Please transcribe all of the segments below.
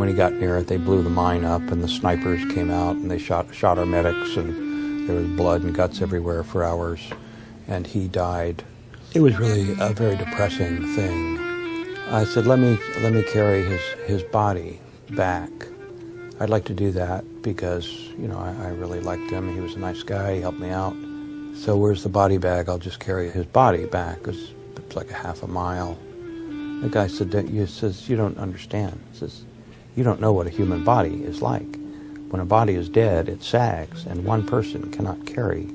when he got near it, they blew the mine up, and the snipers came out, and they shot our medics, and there was blood and guts everywhere for hours, and he died. It was really a very depressing thing. I said, let me carry his body back. I'd like to do that because, you know, I really liked him. He was a nice guy. He helped me out. So where's the body bag? I'll just carry his body back. It's like a half a mile. The guy said, you don't understand. He says, you don't know what a human body is like. When a body is dead, it sags, and one person cannot carry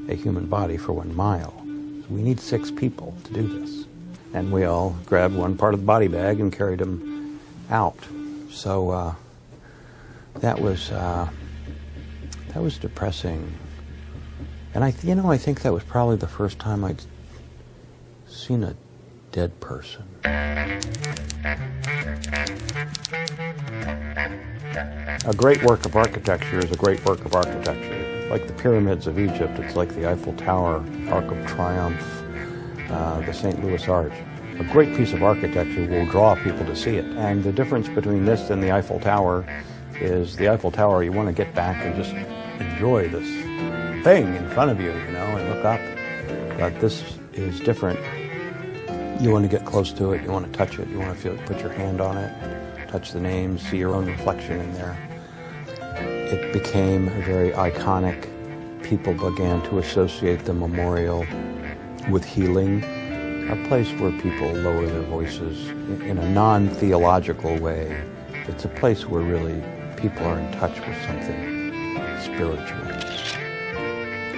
a human body for 1 mile. So we need 6 people to do this. And we all grabbed one part of the body bag and carried him out. So that was depressing. And I think that was probably the first time I'd seen a dead person. A great work of architecture is a great work of architecture. Like the pyramids of Egypt, it's like the Eiffel Tower, Arc of Triumph, the St. Louis Arch. A great piece of architecture will draw people to see it. And the difference between this and the Eiffel Tower is the Eiffel Tower, you want to get back and just enjoy this thing in front of you, and look up. But this is different. You want to get close to it, you want to touch it, you want to feel it, put your hand on it, touch the names, see your own reflection in there. It became very iconic. People began to associate the memorial with healing, a place where people lower their voices in a non-theological way. It's a place where really people are in touch with something spiritual.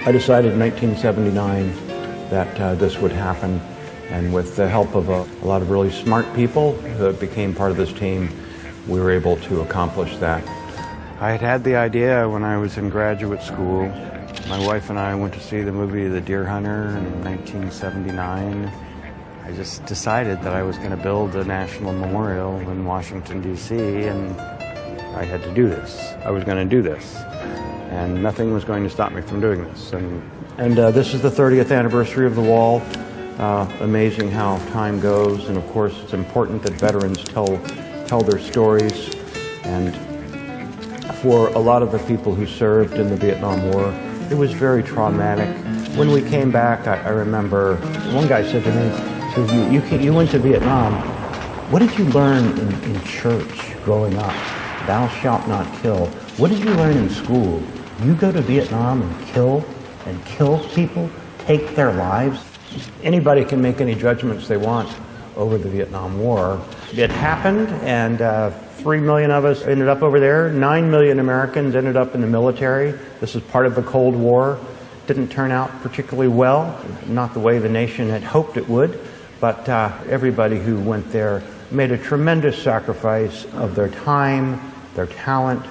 I decided in 1979 that this would happen, and with the help of a lot of really smart people who became part of this team, we were able to accomplish that. I had the idea when I was in graduate school. My wife and I went to see the movie The Deer Hunter in 1979. I just decided that I was going to build a national memorial in Washington, D.C., and I had to do this. I was going to do this, and nothing was going to stop me from doing this. And this is the 30th anniversary of the wall. Amazing how time goes, and of course it's important that veterans tell their stories. And for a lot of the people who served in the Vietnam War, it was very traumatic. When we came back, I remember one guy said to me, you went to Vietnam. What did you learn in church growing up? Thou shalt not kill. What did you learn in school? You go to Vietnam and kill people, take their lives. Anybody can make any judgments they want over the Vietnam War. It happened, and 3 million of us ended up over there. 9 million Americans ended up in the military. This is part of the Cold War. Didn't turn out particularly well, not the way the nation had hoped it would, but everybody who went there made a tremendous sacrifice of their time, their talent,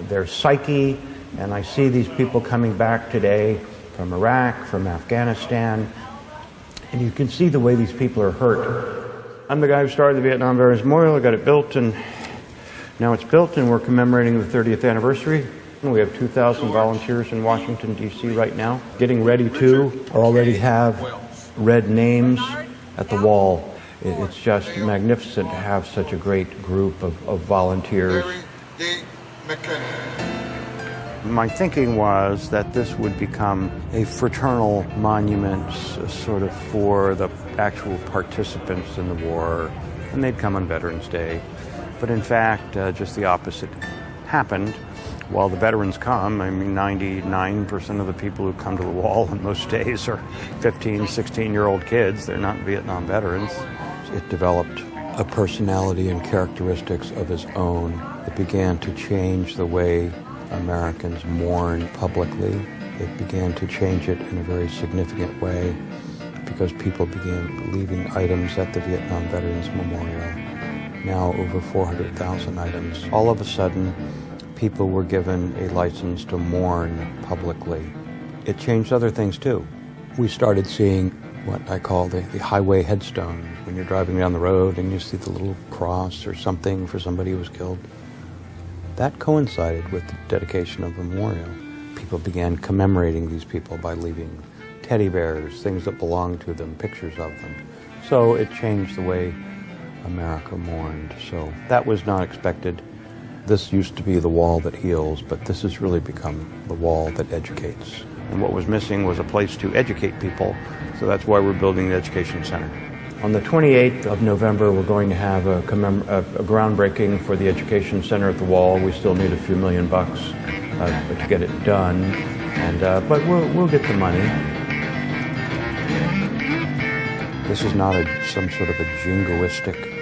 their psyche, and I see these people coming back today from Iraq, from Afghanistan, and you can see the way these people are hurt. I'm the guy who started the Vietnam Veterans Memorial. I got it built, and now it's built, and we're commemorating the 30th anniversary. And we have 2,000 volunteers in Washington, D.C. right now, getting ready to, or already have, read names at the wall. It's just magnificent to have such a great group of volunteers. My thinking was that this would become a fraternal monument sort of for the actual participants in the war, and they'd come on Veterans Day. But in fact, just the opposite happened. While the veterans come, 99% of the people who come to the wall on most days are 15, 16-year-old kids. They're not Vietnam veterans. It developed a personality and characteristics of its own. It began to change the way Americans mourn publicly. It began to change it in a very significant way because people began leaving items at the Vietnam Veterans Memorial. Now over 400,000 items. All of a sudden, people were given a license to mourn publicly. It changed other things too. We started seeing what I call the highway headstone. When you're driving down the road and you see the little cross or something for somebody who was killed. That coincided with the dedication of the memorial. People began commemorating these people by leaving teddy bears, things that belonged to them, pictures of them. So it changed the way America mourned. So that was not expected. This used to be the wall that heals, but this has really become the wall that educates. And what was missing was a place to educate people, so that's why we're building the Education Center. On the 28th of November, we're going to have a groundbreaking for the Education Center at the Wall. We still need a few $1 million to get it done, but we'll get the money. This is not some sort of a jingoistic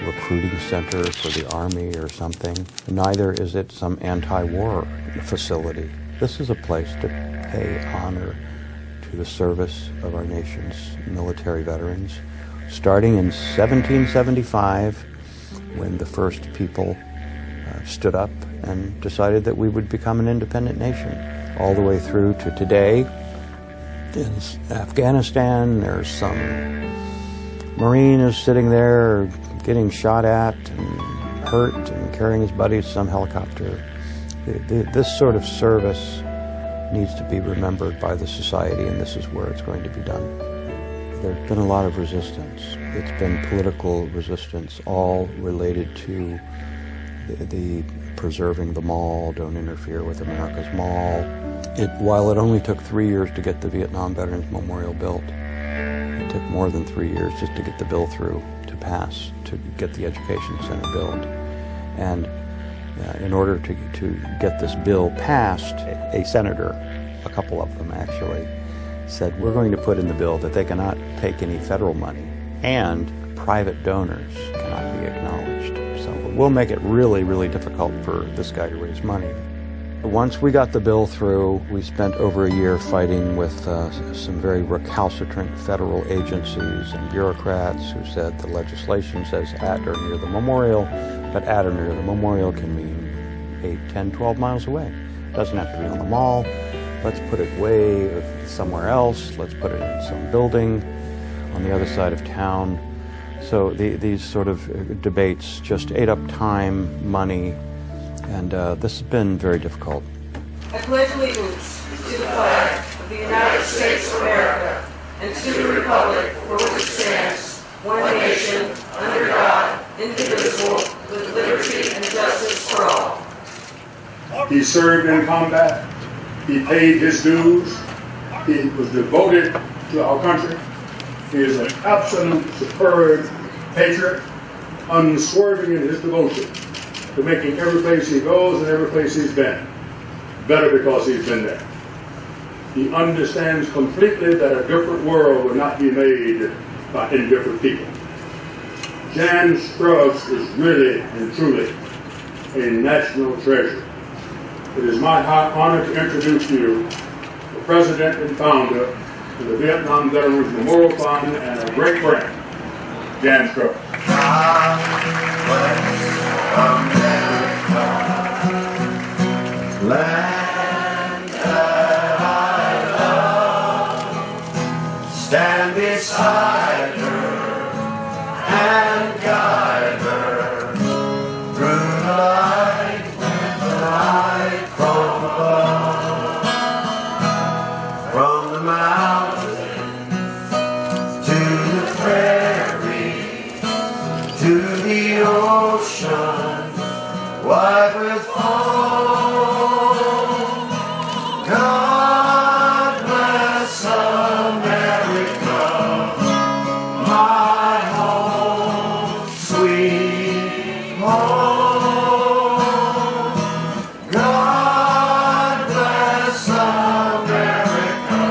recruiting center for the Army or something. Neither is it some anti-war facility. This is a place to pay honor to the service of our nation's military veterans, starting in 1775, when the first people stood up and decided that we would become an independent nation, all the way through to today. In Afghanistan, there's some Marine is sitting there getting shot at and hurt and carrying his buddy to some helicopter. This sort of service needs to be remembered by the society, and this is where it's going to be done. There's been a lot of resistance. It's been political resistance, all related to the preserving the mall, don't interfere with America's mall. While it only took 3 years to get the Vietnam Veterans Memorial built, it took more than 3 years just to get the bill through, to pass, to get the Education Center built. And in order to get this bill passed, a senator, a couple of them actually, said, we're going to put in the bill that they cannot take any federal money and private donors cannot be acknowledged. So we'll make it really, really difficult for this guy to raise money. Once we got the bill through, we spent over a year fighting with some very recalcitrant federal agencies and bureaucrats who said the legislation says at or near the memorial, but at or near the memorial can mean 8, 10, 12 miles away. It doesn't have to be on the mall. Let's put it way somewhere else. Let's put it in some building on the other side of town. So these sort of debates just ate up time, money, and this has been very difficult. I pledge allegiance to the flag of the United States of America and to the republic for which it stands, one nation, under God, indivisible, with liberty and justice for all. He served in combat. He paid his dues. He was devoted to our country. He is an absolute superb patriot, unswerving in his devotion to making every place he goes and every place he's been better because he's been there. He understands completely that a different world will not be made by indifferent people. Jan Scruggs is really and truly a national treasure. It is my honor to introduce to you the president and founder of the Vietnam Veterans Memorial Fund and a great friend, Jan Scruggs. Land that I love, stand beside her and guide her through the light with the light from above, from the mountains to the prairie to the ocean, wide with foam. God bless America, my home, sweet home. God bless America,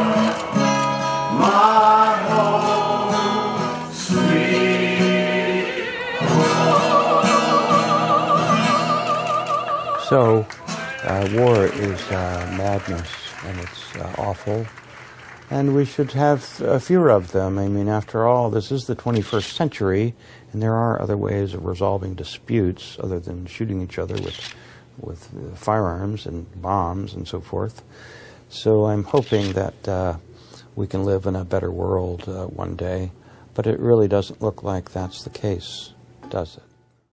my home, sweet home. So, war is madness, and it's awful, and we should have fewer of them. I mean, after all, this is the 21st century, and there are other ways of resolving disputes other than shooting each other with firearms and bombs and so forth. So I'm hoping that we can live in a better world one day, but it really doesn't look like that's the case, does it?